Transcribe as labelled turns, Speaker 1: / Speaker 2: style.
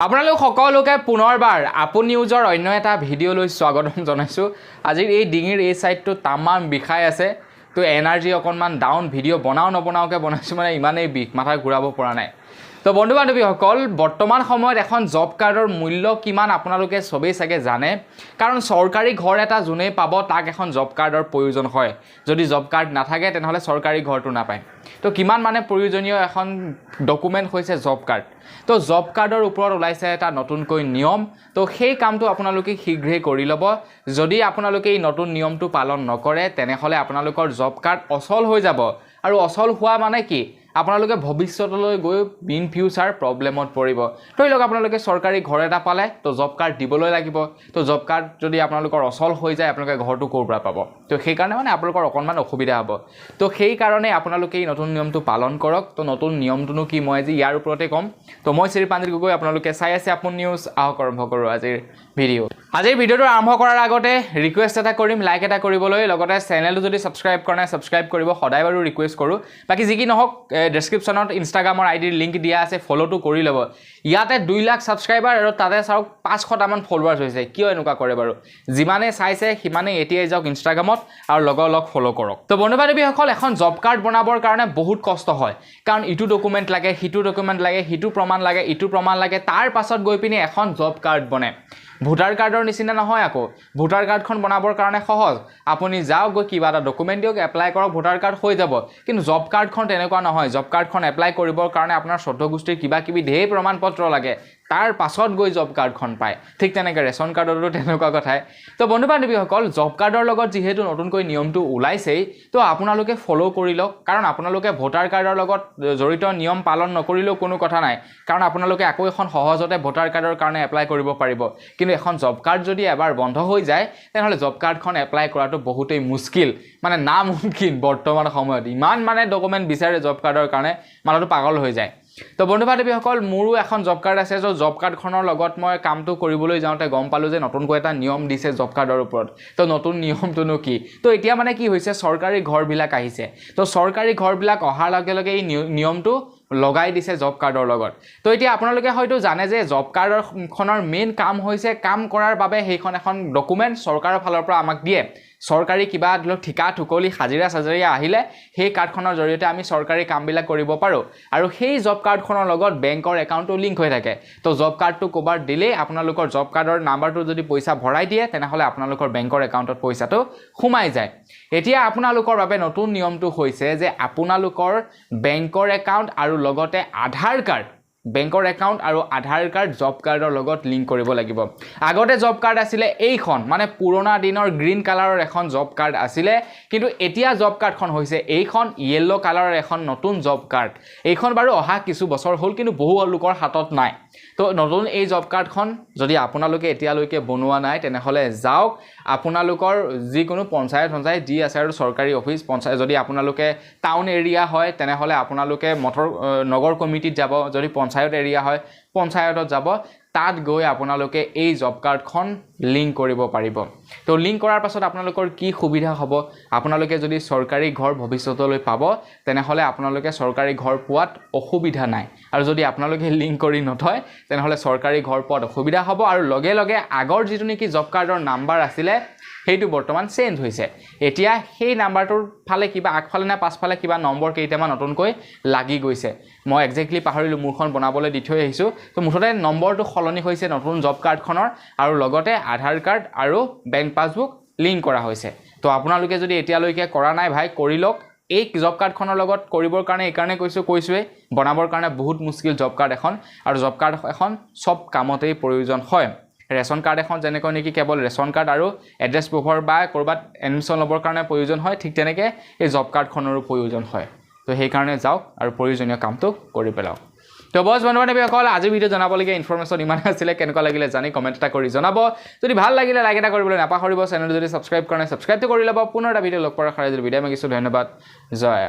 Speaker 1: আপোনালোক সকলোকে পুনৰবাৰ আপোন নিউজৰ অন্য এটা ভিডিঅ'লৈ স্বাগতম জনাইছোঁ। আজিৰ এই ডিঙিৰ এই সাইডটো তামাম বিষাই আছে, তো এনাৰ্জি অকণমান ডাউন। ভিডিঅ' নবনাওকে বনাইছোঁ, মানে ইমানেই বিষ, মাথা ঘূৰাব পৰা নাই। তো বন্ধু বান্ধৱীসকল, বৰ্তমান সময়ত এখন জব কাৰ্ডৰ মূল্য কিমান আপোনালোকে সবেই চাগে জানে, কাৰণ চৰকাৰী ঘৰ এটা যোনেই পাব তাক এখন জব কাৰ্ডৰ প্ৰয়োজন হয়। যদি জব কাৰ্ড নাথাকে তেনেহ'লে চৰকাৰী ঘৰটো নাপায়। তো কিমান মানে প্ৰয়োজনীয় এখন ডকুমেণ্ট হৈছে জব কাৰ্ড। তো জব কাৰ্ডৰ ওপৰত ওলাইছে এটা নতুনকৈ নিয়ম, তো সেই কামটো আপোনালোকে শীঘ্ৰেই কৰি ল'ব। যদি আপোনালোকে এই নতুন নিয়মটো পালন নকৰে তেনেহ'লে আপোনালোকৰ জব কাৰ্ড অচল হৈ যাব। আৰু অচল হোৱা মানে কি, আপোনালোকে ভৱিষ্যতলৈ গৈ ইন ফিউচাৰ প্ৰব্লেমত পৰিব। ধৰি লওক আপোনালোকে চৰকাৰী ঘৰ এটা পালে, তো জব কাৰ্ড দিবলৈ লাগিব। তো জব কাৰ্ড যদি আপোনালোকৰ অচল হৈ যায়, আপোনালোকে ঘৰটো ক'ৰ পৰা পাব? তো সেইকাৰণে মানে আপোনালোকৰ অকণমান অসুবিধা হ'ব। তো সেইকাৰণে আপোনালোকে এই নতুন নিয়মটো পালন কৰক। তো নতুন নিয়মটোনো কি, মই আজি ইয়াৰ ওপৰতে ক'ম। তো মই শ্ৰীপাঞ্জিত গগৈ, আপোনালোকে চাই আছে আপোন নিউজ। আহক আৰম্ভ কৰোঁ আজিৰ ভিডিঅ'। আজিৰ ভিডিঅ'টো আৰম্ভ কৰাৰ আগতে ৰিকুৱেষ্ট এটা কৰিম, লাইক এটা কৰিবলৈ, লগতে চেনেলটো যদি ছাবস্ক্ৰাইব কৰা নাই ছাবস্ক্ৰাইব কৰিব, সদায় বাৰু ৰিকুৱেষ্ট কৰোঁ। বাকী যি কি নহওক, ডেছক্ৰিপশ্যনত ইনষ্টাগ্ৰামৰ আইডিৰ লিংক দিয়া আছে, ফ'ল'টো কৰি ল'ব। ইয়াতে 2 লাখ ছাবস্ক্ৰাইবাৰ আৰু তাতে চাওক 500টামান ফলোৱাৰ্ছ হৈছে। কিয় এনেকুৱা কৰে বাৰু? যিমানে চাইছে সিমানেই এতিয়াই যাওক ইনষ্টাগ্ৰামত আৰু লগ ফ'ল' কৰক। তো বন্ধু বান্ধৱীসকল, এখন জব কাৰ্ড বনাবৰ কাৰণে বহুত কষ্ট হয়, কাৰণ ইটো ডকুমেণ্ট লাগে, সিটো ডকুমেণ্ট লাগে, সিটো প্ৰমাণ লাগে, ইটো প্ৰমাণ লাগে, তাৰ পাছত গৈ পিনি এখন জব কাৰ্ড বনে। ভোটাৰ কাৰ্ডৰ নিচিনা নহয় আকৌ। ভোটাৰ কাৰ্ডখন বনাবৰ কাৰণে সহজ, আপুনি যাওক, গৈ কিবা এটা ডকুমেণ্ট দিয়ক, এপ্লাই কৰক, ভোটাৰ কাৰ্ড হৈ যাব। কিন্তু জব কাৰ্ডখন তেনেকুৱা নহয়। জব কাৰ্ডখন এপ্লাই কৰিবৰ কাৰণে আপোনাৰ 14 গোষ্ঠীৰ কিবা কিবি ঢেৰ প্ৰমাণ পত্ৰ লাগে, তাৰ পাছত গৈ জব কাৰ্ডখন পায়। ঠিক তেনেকৈ ৰেচন কাৰ্ডতো তেনেকুৱা কথাই। তো বন্ধু বান্ধৱীসকল, জব কাৰ্ডৰ লগত যিহেতু নতুনকৈ নিয়মটো ওলাইছেই, তো আপোনালোকে ফ'ল' কৰি লওক। কাৰণ আপোনালোকে ভোটাৰ কাৰ্ডৰ লগত জড়িত নিয়ম পালন নকৰিলেও কোনো কথা নাই, কাৰণ আপোনালোকে আকৌ এখন সহজতে ভোটাৰ কাৰ্ডৰ কাৰণে এপ্লাই কৰিব পাৰিব। কিন্তু এখন জব কাৰ্ড যদি এবাৰ বন্ধ হৈ যায় তেনেহ'লে জব কাৰ্ডখন এপ্লাই কৰাটো বহুতেই মুস্কিল, মানে নামুমকিন। বৰ্তমান সময়ত ইমান মানে ডকুমেণ্ট বিচাৰে জব কাৰ্ডৰ কাৰণে, মানুহটো পাগল হৈ যায়। তো বন্ধু বান্ধৱীসকল, মোৰো এখন জব কাৰ্ড আছে। য'ত জব কাৰ্ডখনৰ লগত মই কামটো কৰিবলৈ যাওঁতে গম পালোঁ যে নতুনকৈ এটা নিয়ম দিছে জব কাৰ্ডৰ ওপৰত। তো নতুন নিয়মটোনো কি? তো এতিয়া মানে কি হৈছে, চৰকাৰী ঘৰবিলাক আহিছে। তো চৰকাৰী ঘৰবিলাক অহাৰ লগে লগে এই নিয়মটো লগাই দিছে জব কাৰ্ডৰ লগত। তো এতিয়া আপোনালোকে হয়তো জানে যে জব কাৰ্ডখনৰ মেইন কাম হৈছে, কাম কৰাৰ বাবে সেইখন এখন ডকুমেণ্ট চৰকাৰৰ ফালৰ পৰা আমাক দিয়ে। চৰকাৰী কিবা ধৰি লওক ঠিকা ঠুকলি হাজিৰা চাজিৰা আহিলে সেই কাৰ্ডখনৰ জৰিয়তে আমি চৰকাৰী কামবিলাক কৰিব পাৰোঁ। আৰু সেই জব কাৰ্ডখনৰ লগত বেংকৰ একাউণ্টটো লিংক হৈ থাকে। তো জব কাৰ্ডটো ক'ৰবাত দিলেই আপোনালোকৰ জব কাৰ্ডৰ নাম্বাৰটো যদি পইচা ভৰাই দিয়ে তেনেহ'লে আপোনালোকৰ বেংকৰ একাউণ্টত পইচাটো সোমাই যায়। এতিয়া আপোনালোকৰ বাবে নতুন নিয়মটো হৈছে যে আপোনালোকৰ বেংকৰ একাউণ্ট আৰু লগতে আধাৰ কাৰ্ড, বেংকৰ একাউণ্ট আৰু আধাৰ কাৰ্ড জব কাৰ্ডৰ লগত লিংক কৰিব লাগিব। আগতে জব কাৰ্ড আছিলে এইখন, মানে পুৰণা দিনৰ গ্ৰীণ কালাৰৰ এখন জব কাৰ্ড আছিলে। কিন্তু এতিয়া জব কাৰ্ডখন হৈছে এইখন য়েল্ল' কালাৰৰ এখন নতুন জব কাৰ্ড। এইখন বাৰু অহা কিছু বছৰ হ'ল, কিন্তু বহু লোকৰ হাতত নাই। তো নতুন এই জব কাৰ্ডখন যদি আপোনালোকে এতিয়ালৈকে বনোৱা নাই তেনেহ'লে যাওক আপোনালোকৰ যিকোনো পঞ্চায়ত যি আছে আৰু চৰকাৰী অফিচ, পঞ্চায়ত যদি আপোনালোকে টাউন এৰিয়া হয় তেনেহ'লে আপোনালোকে নগৰ কমিটিত যাব, যদি পঞ্চায়ত এৰিয়া হয় পঞ্চায়তত যাব। তাত গৈ আপোনালোকে এই জব কাৰ্ডখন লিংক কৰিব পাৰিব। তো লিংক কৰাৰ পাছত আপোনালোকৰ কি সুবিধা হ'ব, আপোনালোকে যদি চৰকাৰী ঘৰ ভৱিষ্যতলৈ পাব তেনেহ'লে আপোনালোকে চৰকাৰী ঘৰ পোৱাত অসুবিধা নাই। আৰু যদি আপোনালোকে লিংক কৰি নথয় তেনেহ'লে চৰকাৰী ঘৰ পোৱাত অসুবিধা হ'ব। আৰু লগে লগে আগৰ যিটো নেকি জব কাৰ্ডৰ নাম্বাৰ আছিলে সেইটো বৰ্তমান চেঞ্জ হৈছে। এতিয়া সেই নাম্বাৰটোৰ ফালে কিবা আগফালে নে পাছফালে কিবা নম্বৰ কেইটামান নতুনকৈ লাগি গৈছে। মই একজেক্টলি পাহৰিলোঁ, মোৰখন বনাবলৈ দি থৈ আহিছোঁ। তো মুঠতে নম্বৰটো সলনি হৈছে নতুন জব কাৰ্ডখনৰ, আৰু লগতে আধাৰ কাৰ্ড আৰু বেংক পাছবুক লিংক কৰা হৈছে। তো আপোনালোকে যদি এতিয়ালৈকে কৰা নাই ভাই, কৰি লওক। এই জব কাৰ্ডখনৰ লগত কৰিবৰ কাৰণে এইকাৰণে কৈছোঁৱেই, বনাবৰ কাৰণে বহুত মুস্কিল জব কাৰ্ড এখন। আৰু জব কাৰ্ড এখন চব কামতেই প্ৰয়োজন হয়। ৰেচন কাৰ্ড এখন যেনেকৈ নেকি কেৱল ৰেচন কাৰ্ড আৰু এড্ৰেছ প্ৰুফৰ বা ক'ৰবাত এডমিশ্যন ল'বৰ কাৰণে প্ৰয়োজন হয়, ঠিক তেনেকৈ এই জব কাৰ্ডখনৰো প্ৰয়োজন হয়। তো সেইকাৰণে যাওক আৰু প্ৰয়োজনীয় কামটো কৰি পেলাওক। তো বছ বন্ধু বান্ধৱীসকল, আজিৰ ভিডিঅ' জনাবলগীয়া ইনফৰমেশ্যন ইমানে আছিলে। কেনেকুৱা লাগিলে জানি কমেণ্ট এটা কৰি জনাব। যদি ভাল লাগিলে লাইক এটা কৰিবলৈ নাপাহৰিব। চেনেলটো যদি ছাবস্ক্ৰাইব কৰা নাই ছাবস্ক্ৰাইবটো কৰি ল'ব। পুনৰ এটা ভিডিঅ' লগ পোৱাৰ আশাৰে যদি বিদায় মাগিছোঁ। ধন্যবাদ। জয়।